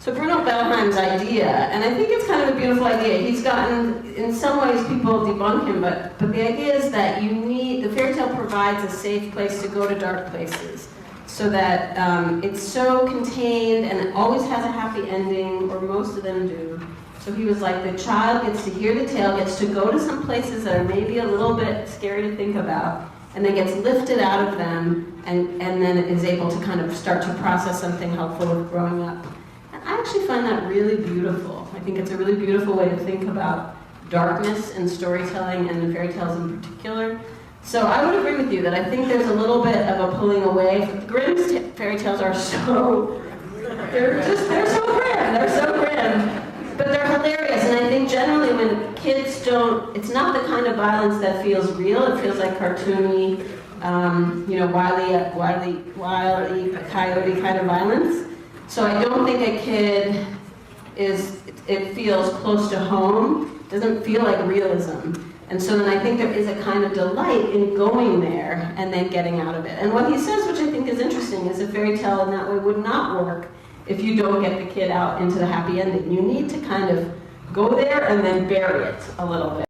So Bruno Bellheim's idea, and I think it's kind of a beautiful idea. He's gotten, in some ways people debunk him, but the idea is that the fairy tale provides a safe place to go to dark places. So that it's so contained and it always has a happy ending, or most of them do. So he was like, the child gets to hear the tale, gets to go to some places that are maybe a little bit scary to think about, and then gets lifted out of them, and then is able to kind of start to process something helpful with growing up. And I actually find that really beautiful. I think it's a really beautiful way to think about darkness and storytelling, and the fairy tales in particular. So I would agree with you that I think there's a little bit of a pulling away. Grimm's fairy tales are so, they're so grim, but they're hilarious. And I think generally when kids don't, it's not the kind of violence that feels real. It feels like cartoony, Wile E. Coyote kind of violence. So I don't think a kid it feels close to home. It doesn't feel like realism. And so then I think there is a kind of delight in going there and then getting out of it. And what he says, which I think is interesting, is a fairy tale in that way would not work if you don't get the kid out into the happy ending. You need to kind of go there and then bury it a little bit.